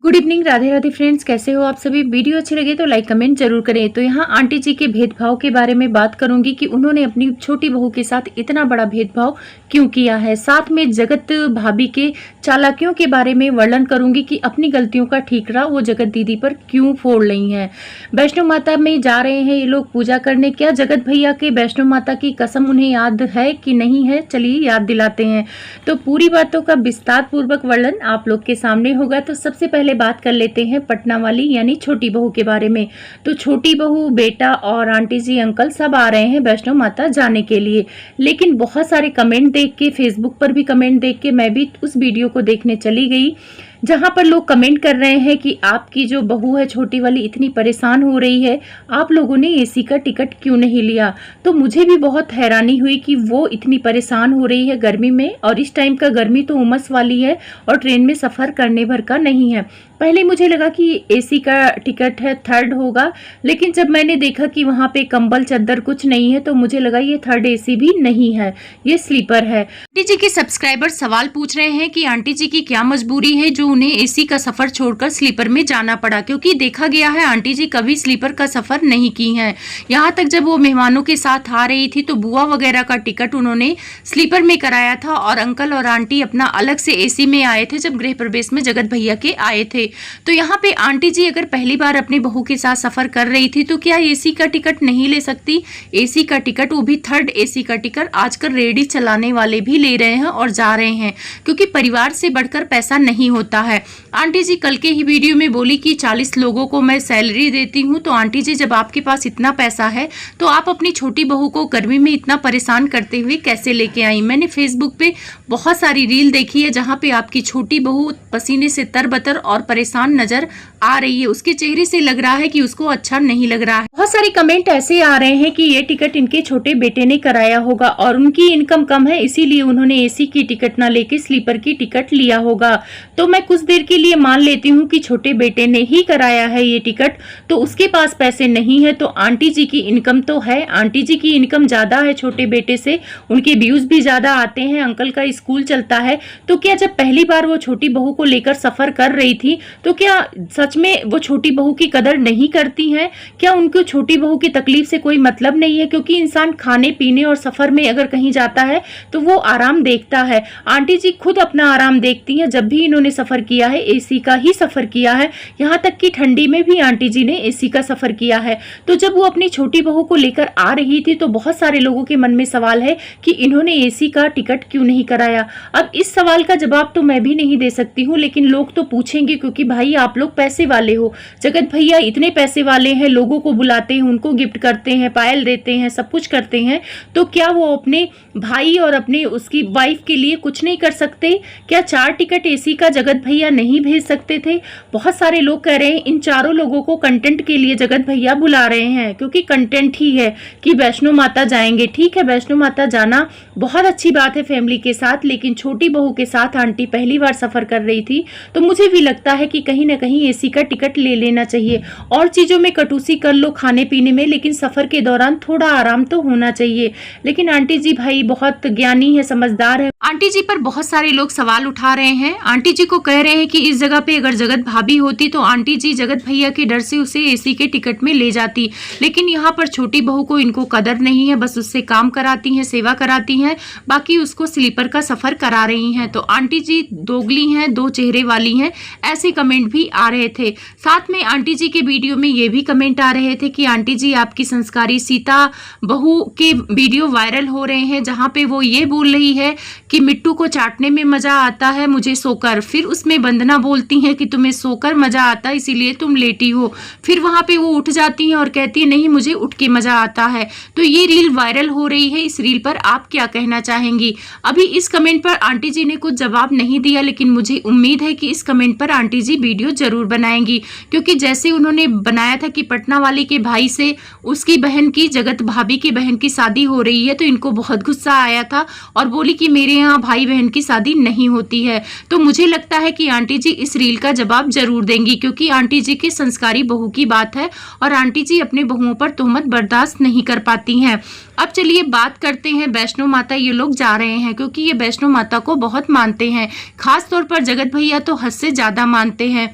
Good evening, Radhe Radhe friends. कैसे हो आप सभी। वीडियो अच्छी लगे तो लाइक कमेंट जरूर करें। तो यहाँ आंटी जी के भेदभाव के बारे में बात करूंगी कि उन्होंने अपनी छोटी बहू के साथ इतना बड़ा भेदभाव क्यों किया है। साथ में जगत भाभी के चालाकियों के बारे में वर्णन करूंगी कि अपनी गलतियों का ठीकरा वो जगत दीदी पर क्यों फोड़ रही हैं। वैष्णो माता में जा रहे हैं ये लोग पूजा करने। क्या जगत भैया के वैष्णो माता की कसम उन्हें याद है कि नहीं है, चलिए याद दिलाते हैं। तो पूरी बातों का विस्तार पूर्वक वर्णन आप लोग के सामने होगा। तो सबसे पहले बात कर लेते हैं पटना वाली यानी छोटी बहू के बारे में। तो छोटी बहू, बेटा और आंटी जी, अंकल सब आ रहे हैं वैष्णो माता जाने के लिए। लेकिन बहुत सारे कमेंट देख के, फेसबुक पर भी कमेंट देख के मैं भी उस वीडियो को देखने चली गई जहां पर लोग कमेंट कर रहे हैं कि आपकी जो बहू है छोटी वाली इतनी परेशान हो रही है, आप लोगों ने एसी का टिकट क्यों नहीं लिया। तो मुझे भी बहुत हैरानी हुई कि वो इतनी परेशान हो रही है गर्मी में, और इस टाइम का गर्मी तो उमस वाली है और ट्रेन में सफ़र करने भर का नहीं है। पहले मुझे लगा कि एसी का टिकट है, थर्ड होगा, लेकिन जब मैंने देखा कि वहाँ पे कंबल चद्दर कुछ नहीं है तो मुझे लगा ये थर्ड एसी भी नहीं है, ये स्लीपर है। आंटी जी के सब्सक्राइबर सवाल पूछ रहे हैं कि आंटी जी की क्या मजबूरी है जो उन्हें एसी का सफर छोड़कर स्लीपर में जाना पड़ा, क्योंकि देखा गया है आंटी जी कभी स्लीपर का सफर नहीं की हैं। यहाँ तक जब वो मेहमानों के साथ आ रही थी तो बुआ वगैरह का टिकट उन्होंने स्लीपर में कराया था और अंकल और आंटी अपना अलग से एसी में आए थे जब गृह प्रवेश में जगत भैया के आए थे। तो यहाँ पे आंटी जी अगर पहली बार अपनी बहू के साथ सफर कर रही थी तो क्या एसी का टिकट नहीं ले सकती। एसी का टिकट, वो भी थर्ड एसी का टिकट आजकल रेडी चलाने वाले भी ले रहे हैं और जा रहे हैं, क्योंकि परिवार से बढ़कर पैसा नहीं होता है। आंटी जी कल के ही वीडियो में बोली कि 40 लोगों को मैं सैलरी देती हूँ। तो आंटी जी जब आपके पास इतना पैसा है तो आप अपनी छोटी बहू को गर्मी में इतना परेशान करते हुए कैसे लेके आई। मैंने फेसबुक पे बहुत सारी रील देखी है जहाँ पे आपकी छोटी बहू पसीने से तरबतर और परेशान नजर आ रही है। उसके चेहरे से लग रहा है कि उसको अच्छा नहीं लग रहा है। बहुत सारे कमेंट ऐसे आ रहे हैं कि ये टिकट इनके छोटे बेटे ने कराया होगा और उनकी इनकम कम है, इसीलिए उन्होंने एसी की टिकट ना लेके स्लीपर की टिकट लिया होगा। तो मैं कुछ देर के लिए मान लेती हूँ कि छोटे बेटे ने ही कराया है ये टिकट, तो उसके पास पैसे नहीं है। तो आंटी जी की इनकम तो है, आंटी जी की इनकम ज्यादा है छोटे बेटे से, उनके व्यूज भी ज्यादा आते हैं, अंकल का स्कूल चलता है। तो क्या जब पहली बार वो छोटी बहू को लेकर सफर कर रही थी तो क्या सच में वो छोटी बहू की कदर नहीं करती हैं? क्या उनको छोटी बहू की तकलीफ से कोई मतलब नहीं है? क्योंकि इंसान खाने पीने और सफर में अगर कहीं जाता है तो वो आराम देखता है। आंटी जी खुद अपना आराम देखती हैं। जब भी इन्होंने सफर किया है एसी का ही सफर किया है, यहाँ तक कि ठंडी में भी आंटी जी ने एसी का सफर किया है। तो जब वो अपनी छोटी बहू को लेकर आ रही थी तो बहुत सारे लोगों के मन में सवाल है कि इन्होंने एसी का टिकट क्यों नहीं कराया। अब इस सवाल का जवाब तो मैं भी नहीं दे सकती हूँ, लेकिन लोग तो पूछेंगे, क्योंकि भाई आप लोग पैसे वाले हो। जगत भैया इतने पैसे वाले हैं, लोगों को बुलाते हैं, उनको गिफ्ट करते हैं, पायल देते हैं, सब कुछ करते हैं। तो क्या वो अपने भाई और अपने उसकी वाइफ के लिए कुछ नहीं कर सकते? क्या 4 टिकट एसी का जगत भैया नहीं भेज सकते थे? बहुत सारे लोग कह रहे हैं इन चारों लोगों को कंटेंट के लिए जगत भैया बुला रहे हैं, क्योंकि कंटेंट ही है कि वैष्णो माता जाएंगे। ठीक है, वैष्णो माता जाना बहुत अच्छी बात है फैमिली के साथ, लेकिन छोटी बहू के साथ आंटी पहली बार सफर कर रही थी तो मुझे भी लगता है कि कहीं ना कहीं एसी का टिकट ले लेना चाहिए। और चीजों में कटौती कर लो, खाने पीने में, लेकिन सफर के दौरान थोड़ा आराम तो होना चाहिए। लेकिन आंटी जी भाई बहुत ज्ञानी है, समझदार है। आंटी जी पर बहुत सारे लोग सवाल उठा रहे हैं। आंटी जी को कह रहे हैं कि इस जगह पे अगर जगत भाभी होती तो आंटी जी जगत भैया के डर से उसे एसी के टिकट में ले जाती, लेकिन यहाँ पर छोटी बहू को इनको कदर नहीं है, बस उससे काम कराती हैं, सेवा कराती हैं, बाकी उसको स्लीपर का सफर करा रही हैं। तो आंटी जी दोगली हैं, दो चेहरे वाली हैं, ऐसे कमेंट भी आ रहे थे। साथ में आंटी जी के वीडियो में ये भी कमेंट आ रहे थे कि आंटी जी आपकी संस्कारी सीता बहू के वीडियो वायरल हो रहे हैं जहाँ पे वो ये बोल रही है कि मिट्टू को चाटने में मजा आता है मुझे सोकर। फिर उसमें वंदना बोलती हैं कि तुम्हें सोकर मजा आता है इसीलिए तुम लेटी हो। फिर वहां पे वो उठ जाती हैं और कहती है नहीं मुझे उठ के मजा आता है। तो ये रील वायरल हो रही है, इस रील पर आप क्या कहना चाहेंगी? अभी इस कमेंट पर आंटी जी ने कुछ जवाब नहीं दिया, लेकिन मुझे उम्मीद है कि इस कमेंट पर आंटी जी वीडियो जरूर बनाएंगी, क्योंकि जैसे उन्होंने बनाया था कि पटना वाले के भाई से उसकी बहन की, जगत भाभी की बहन की शादी हो रही है, तो इनको बहुत गुस्सा आया था और बोली कि मेरे यहाँ भाई बहन की शादी नहीं होती है। तो मुझे लगता है कि आंटी जी इस रील का जवाब जरूर देंगी, क्योंकि आंटी जी की संस्कारी बहू की बात है और आंटी जी अपने बहुओं पर तोहमत बर्दाश्त नहीं कर पाती हैं। अब चलिए बात करते हैं वैष्णो माता ये लोग जा रहे हैं, क्योंकि ये वैष्णो माता को बहुत मानते हैं, खास तौर पर जगत भैया तो हद से ज्यादा मानते हैं।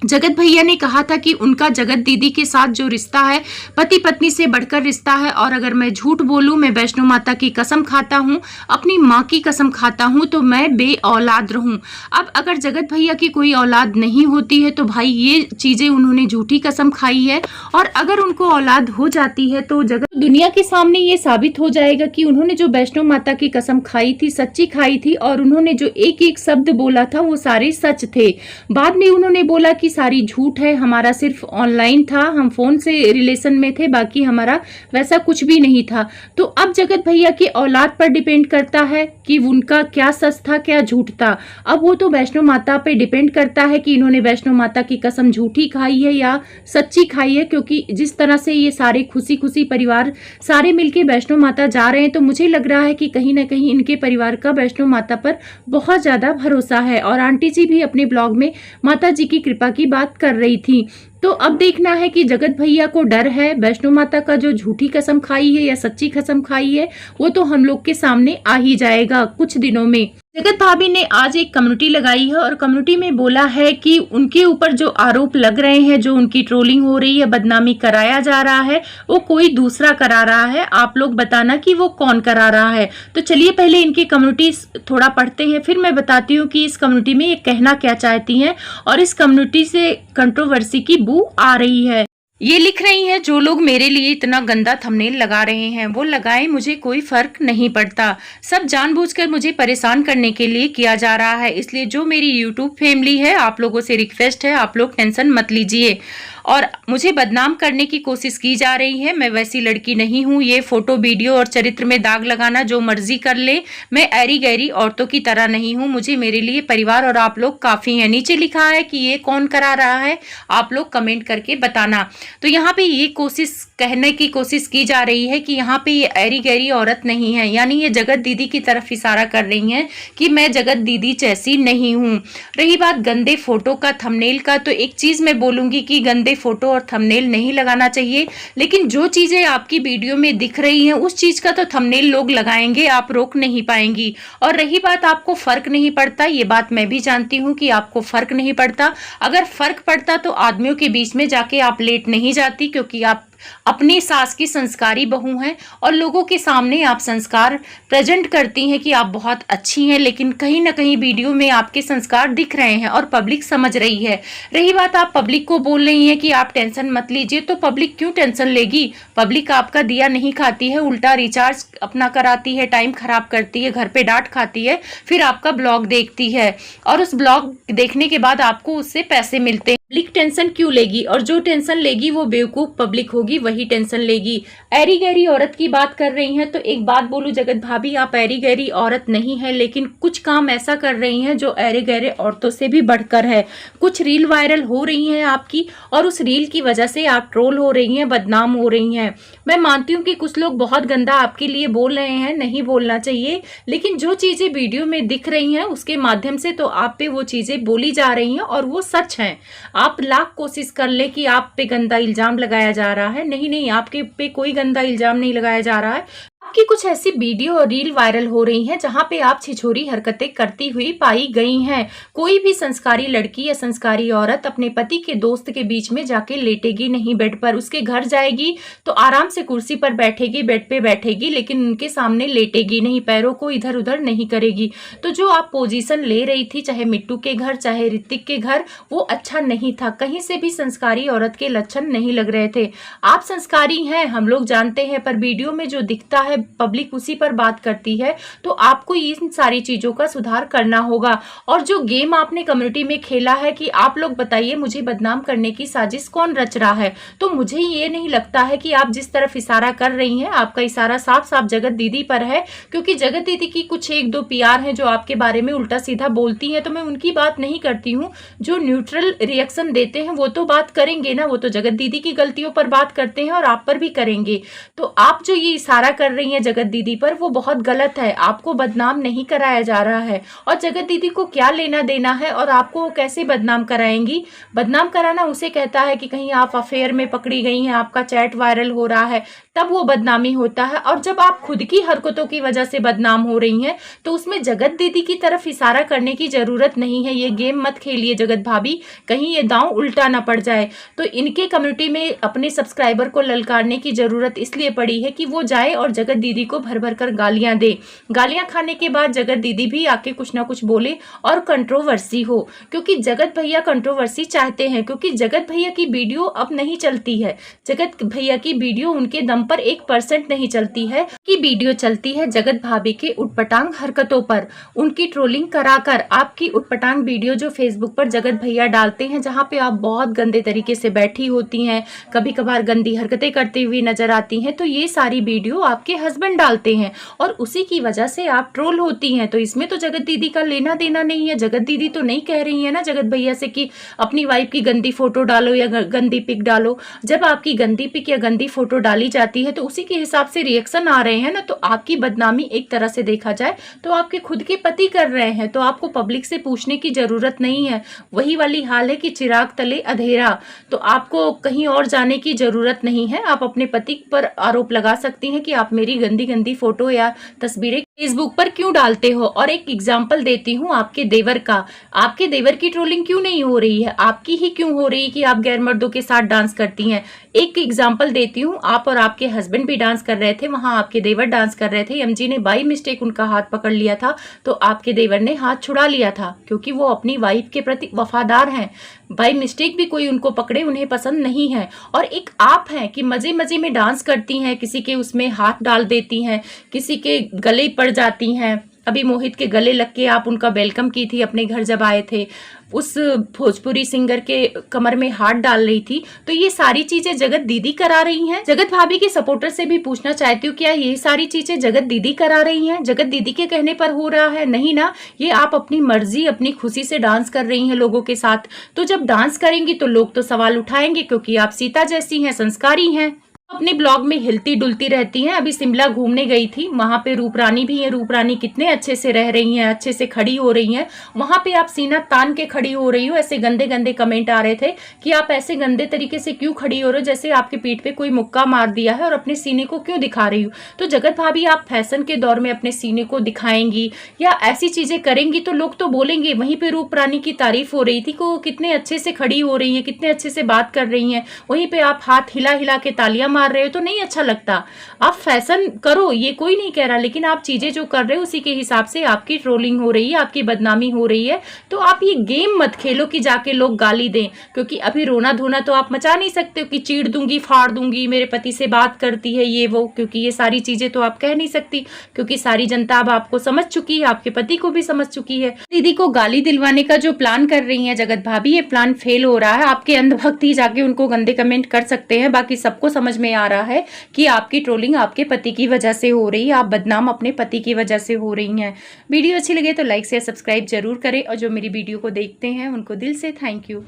जगत भैया ने कहा था कि उनका जगत दीदी के साथ जो रिश्ता है पति पत्नी से बढ़कर रिश्ता है, और अगर मैं झूठ बोलूं, मैं वैष्णो माता की कसम खाता हूं, अपनी माँ की कसम खाता हूं, तो मैं बे औलाद रहूं। अब अगर जगत भैया की कोई औलाद नहीं होती है तो भाई ये चीजें उन्होंने झूठी कसम खाई है, और अगर उनको औलाद हो जाती है तो जगत दुनिया के सामने ये साबित हो जाएगा कि उन्होंने जो वैष्णो माता की कसम खाई थी सच्ची खाई थी, और उन्होंने जो एक एक शब्द बोला था वो सारे सच थे। बाद में उन्होंने बोला कि सारी झूठ है, हमारा सिर्फ ऑनलाइन था, हम फोन से रिलेशन में थे, बाकी हमारा वैसा कुछ भी नहीं था। तो अब जगत भैया की औलाद पर डिपेंड करता है कि उनका क्या सच था क्या झूठ था। अब वो तो वैष्णो माता पे डिपेंड करता है कि इन्होंने वैष्णो माता की कसम झूठी खाई है या सच्ची खाई है, क्योंकि जिस तरह से ये सारे खुशी खुशी परिवार सारे मिलके वैष्णो माता जा रहे हैं, तो मुझे लग रहा है कि कहीं ना कहीं इनके परिवार का वैष्णो माता पर बहुत ज्यादा भरोसा है। और आंटी जी भी अपने ब्लॉग में माता जी की कृपा की बात कर रही थी। तो अब देखना है कि जगत भैया को डर है वैष्णो माता का जो झूठी कसम खाई है या सच्ची कसम खाई है, वो तो हम लोग के सामने आ ही जाएगा कुछ दिनों में। जगत भाभी ने आज एक कम्युनिटी लगाई है और कम्युनिटी में बोला है कि उनके ऊपर जो आरोप लग रहे हैं, जो उनकी ट्रोलिंग हो रही है, बदनामी कराया जा रहा है, वो कोई दूसरा करा रहा है। आप लोग बताना कि वो कौन करा रहा है। तो चलिए पहले इनकी कम्युनिटी थोड़ा पढ़ते हैं, फिर मैं बताती हूँ कि इस कम्युनिटी में ये कहना क्या चाहती हैं और इस कम्युनिटी से कंट्रोवर्सी की बू आ रही है। ये लिख रही हैं, जो लोग मेरे लिए इतना गंदा थंबनेल लगा रहे हैं वो लगाएं, मुझे कोई फर्क नहीं पड़ता। सब जानबूझकर मुझे परेशान करने के लिए किया जा रहा है, इसलिए जो मेरी यूट्यूब फैमिली है, आप लोगों से रिक्वेस्ट है, आप लोग टेंशन मत लीजिए। और मुझे बदनाम करने की कोशिश की जा रही है, मैं वैसी लड़की नहीं हूँ। ये फोटो वीडियो और चरित्र में दाग लगाना जो मर्जी कर ले, मैं ऐरी गैरी औरतों की तरह नहीं हूँ। मुझे मेरे लिए परिवार और आप लोग काफी हैं। नीचे लिखा है कि ये कौन करा रहा है, आप लोग कमेंट करके बताना। तो यहाँ पे ये कोशिश कहने की कोशिश की जा रही है कि यहाँ पे ये ऐरी गैरी औरत नहीं है, यानी ये जगत दीदी की तरफ इशारा कर रही हैं कि मैं जगत दीदी जैसी नहीं हूँ। रही बात गंदे फोटो का, थंबनेल का, तो एक चीज मैं बोलूंगी कि गंदे फोटो और थंबनेल नहीं लगाना चाहिए, लेकिन जो चीजें आपकी वीडियो में दिख रही हैं उस चीज का तो थंबनेल लोग लगाएंगे, आप रोक नहीं पाएंगी। और रही बात आपको फर्क नहीं पड़ता, ये बात मैं भी जानती हूँ कि आपको फर्क नहीं पड़ता। अगर फर्क पड़ता तो आदमियों के बीच में जाके आप लेट नहीं जाती, क्योंकि आप अपनी सास की संस्कारी बहू हैं और लोगों के सामने आप संस्कार प्रेजेंट करती हैं कि आप बहुत अच्छी हैं, लेकिन कहीं ना कहीं वीडियो में आपके संस्कार दिख रहे हैं और पब्लिक समझ रही है। रही बात आप पब्लिक को बोल रही हैं कि आप टेंशन मत लीजिए, तो पब्लिक क्यों टेंशन लेगी? पब्लिक आपका दिया नहीं खाती है, उल्टा रिचार्ज अपना कराती है, टाइम खराब करती है, घर पे डांट खाती है, फिर आपका ब्लॉग देखती है और उस ब्लॉग देखने के बाद आपको उससे पैसे मिलते हैं। पब्लिक टेंशन क्यों लेगी? और जो टेंशन लेगी वो बेवकूफ पब्लिक होगी, वही टेंशन लेगी। ऐरी गैरी औरत की बात कर रही हैं, तो एक बात बोलूं जगत भाभी, आप ऐरी गैरी औरत नहीं है, लेकिन कुछ काम ऐसा कर रही हैं जो ऐरे गैरे औरतों से भी बढ़कर है। कुछ रील वायरल हो रही हैं आपकी, और उस रील की वजह से आप ट्रोल हो रही हैं, बदनाम हो रही हैं। मैं मानती हूँ कि कुछ लोग बहुत गंदा आपके लिए बोल रहे हैं, नहीं बोलना चाहिए, लेकिन जो चीजें वीडियो में दिख रही हैं उसके माध्यम से तो आप पे वो चीजें बोली जा रही हैं और वो सच हैं। आप लाख कोशिश कर ले कि आप पे गंदा इल्जाम लगाया जा रहा है, नहीं नहीं, आपके पे कोई गंदा इल्जाम नहीं लगाया जा रहा है। आपकी कुछ ऐसी वीडियो और रील वायरल हो रही हैं जहां पे आप छिछोरी हरकतें करती हुई पाई गई हैं। कोई भी संस्कारी लड़की या संस्कारी औरत अपने पति के दोस्त के बीच में जाके लेटेगी नहीं बेड पर, उसके घर जाएगी तो आराम से कुर्सी पर बैठेगी, बेड पे बैठेगी, लेकिन उनके सामने लेटेगी नहीं, पैरों को इधर उधर नहीं करेगी। तो जो आप पोजीशन ले रही थी, चाहे मिट्टू के घर चाहे ऋतिक के घर, वो अच्छा नहीं था। कहीं से भी संस्कारी औरत के लक्षण नहीं लग रहे थे। आप संस्कारी हैं, हम लोग जानते हैं, पर वीडियो में जो दिखता है पब्लिक उसी पर बात करती है, तो आपको इन सारी चीजों का सुधार करना होगा। और जो गेम आपने कम्युनिटी में खेला है कि आप लोग बताइए मुझे बदनाम करने की साजिश कौन रच रहा है, तो मुझे ये नहीं लगता है कि आप जिस तरफ इशारा कर रही हैं, आपका इशारा साफ साफ जगत दीदी पर है, क्योंकि जगत दीदी की कुछ एक दो पीआर हैं जो आपके बारे में उल्टा सीधा बोलती हैं, तो मैं उनकी बात नहीं करती हूँ। जो न्यूट्रल रिएक्शन देते हैं वो तो बात करेंगे ना, वो तो जगत दीदी की गलतियों पर बात करते हैं और आप पर भी करेंगे। तो आप जो ये इशारा कर रही रही हैं जगत दीदी पर वो बहुत गलत है। आपको बदनाम नहीं कराया जा रहा है और जगत दीदी को क्या लेना देना है और आपको वो कैसे बदनाम कराएंगी। बदनाम कराना उसे कहता है कि कहीं आप अफेयर में पकड़ी गई हैं, आपका चैट वायरल हो रहा है, तब वो बदनामी होता है। और जब आप खुद की हरकतों की वजह से बदनाम हो रही हैं तो उसमें जगत दीदी की तरफ इशारा करने की जरूरत नहीं है। ये गेम मत खेलिए जगत भाभी, कहीं ये दांव उल्टा ना पड़ जाए। तो इनके कम्युनिटी में अपने सब्सक्राइबर को ललकारने की जरूरत इसलिए पड़ी है कि वो जाए और जगत दीदी को भर भर कर गालियां दे। गालियां खाने के बाद जगत दीदी भी आके कुछ ना कुछ बोले और कंट्रोवर्सी हो, क्योंकि जगत भैया कंट्रोवर्सी चाहते हैं। क्योंकि जगत भैया की वीडियो अब नहीं चलती है, जगत भैया की वीडियो उनके दम पर 1% नहीं चलती है कि वीडियो चलती है जगत भाभी के उटपटांग हरकतों पर, उनकी ट्रोलिंग कराकर। आपकी उटपटांग वीडियो जो फेसबुक पर जगत भैया डालते हैं, जहां पे आप बहुत गंदे तरीके से बैठी होती हैं, कभी कभार गंदी हरकतें करती हुई नजर आती हैं, तो ये सारी वीडियो आपके हस्बैंड डालते हैं और उसी की वजह से आप ट्रोल होती हैं। तो इसमें तो जगत दीदी का लेना देना नहीं है। जगत दीदी तो नहीं कह रही है ना जगत भैया से कि अपनी वाइफ की गंदी फोटो डालो या गंदी पिक डालो। जब आपकी गंदी पिक या गंदी फोटो डाली जाती है तो उसी के हिसाब से रिएक्शन आ रहे हैं ना। तो आपकी बदनामी एक तरह से देखा जाए तो आपके खुद के पति कर रहे हैं, तो आपको पब्लिक से पूछने की जरूरत नहीं है। वही वाली हाल है कि चिराग तले अंधेरा, तो आपको कहीं और जाने की जरूरत नहीं है। आप अपने पति पर आरोप लगा सकती हैं कि आप मेरी गंदी गंदी फोटो या तस्वीरें फेसबुक पर क्यों डालते हो। और एक एग्जाम्पल देती हूँ आपके देवर का। आपके देवर की ट्रोलिंग क्यों नहीं हो रही है, आपकी ही क्यों हो रही है कि आप गैर मर्दों के साथ डांस करती हैं। एक एग्जाम्पल देती हूँ, आप और आपके हस्बैंड भी डांस कर रहे थे, वहां आपके देवर डांस कर रहे थे, एमजी ने बाई मिस्टेक उनका हाथ पकड़ लिया था, तो आपके देवर ने हाथ छुड़ा लिया था क्योंकि वो अपनी वाइफ के प्रति वफादार हैं। बाई मिस्टेक भी कोई उनको पकड़े उन्हें पसंद नहीं है। और एक आप हैं कि मजे मजे में डांस करती हैं, किसी के उसमें हाथ डाल देती हैं, किसी के गले पड़ जाती हैं। अभी मोहित के गले लग के आप उनका वेलकम की थी अपने घर जब आए थे, उस भोजपुरी सिंगर के कमर में हाथ डाल रही थी। तो ये सारी चीजें जगत दीदी करा रही हैं। जगत भाभी के सपोर्टर से भी पूछना चाहती हूँ, क्या ये सारी चीजें जगत दीदी करा रही हैं, जगत दीदी के कहने पर हो रहा है? नहीं ना, ये आप अपनी मर्जी अपनी खुशी से डांस कर रही हैं लोगों के साथ। तो जब डांस करेंगी तो लोग तो सवाल उठाएंगे, क्योंकि आप सीता जैसी हैं, संस्कारी हैं, अपने ब्लॉग में हिलती डुलती रहती हैं। अभी शिमला घूमने गई थी, वहां पे रूपरानी भी है, रूपरानी कितने अच्छे से रह रही हैं, अच्छे से खड़ी हो रही हैं। वहां पे आप सीना तान के खड़ी हो रही हो। ऐसे गंदे गंदे कमेंट आ रहे थे कि आप ऐसे गंदे तरीके से क्यों खड़ी हो रहे हो, जैसे आपके पीठ पे कोई मुक्का मार दिया है, और अपने सीने को क्यों दिखा रही हो। तो जगत भाभी, आप फैशन के दौर में अपने सीने को दिखाएंगी या ऐसी चीजें करेंगी तो लोग तो बोलेंगे। वहीं पे रूपरानी की तारीफ हो रही थी कि वो कितने अच्छे से खड़ी हो रही है, कितने अच्छे से बात कर रही हैं, वहीं पे आप हाथ हिला हिला के तालियां मार रहे हो, तो नहीं अच्छा लगता। आप फैशन करो, ये कोई नहीं कह रहा, लेकिन आप चीजें जो कर रहे हो उसी के हिसाब से आपकी ट्रोलिंग हो रही है, आपकी बदनामी हो रही है। तो आप ये गेम मत खेलो कि जाके लोग गाली दें, क्योंकि अभी रोना धोना तो आप मचा नहीं सकते हो कि चीड़ दूंगी, फाड़ दूंगी, मेरे पति से बात करती है ये वो, क्योंकि ये सारी चीजें तो आप कह नहीं सकती, क्योंकि सारी जनता अब आपको समझ चुकी है, आपके पति को भी समझ चुकी है। दीदी को गाली दिलवाने का जो प्लान कर रही है जगत भाभी, ये प्लान फेल हो रहा है। आपके अंधभक्त ही जाके उनको गंदे कमेंट कर सकते हैं, बाकी सबको समझ में आ रहा है कि आपकी ट्रोलिंग आपके पति की वजह से हो रही है, आप बदनाम अपने पति की वजह से हो रही हैं। वीडियो अच्छी लगे तो लाइक शेयर सब्सक्राइब जरूर करें, और जो मेरी वीडियो को देखते हैं उनको दिल से थैंक यू।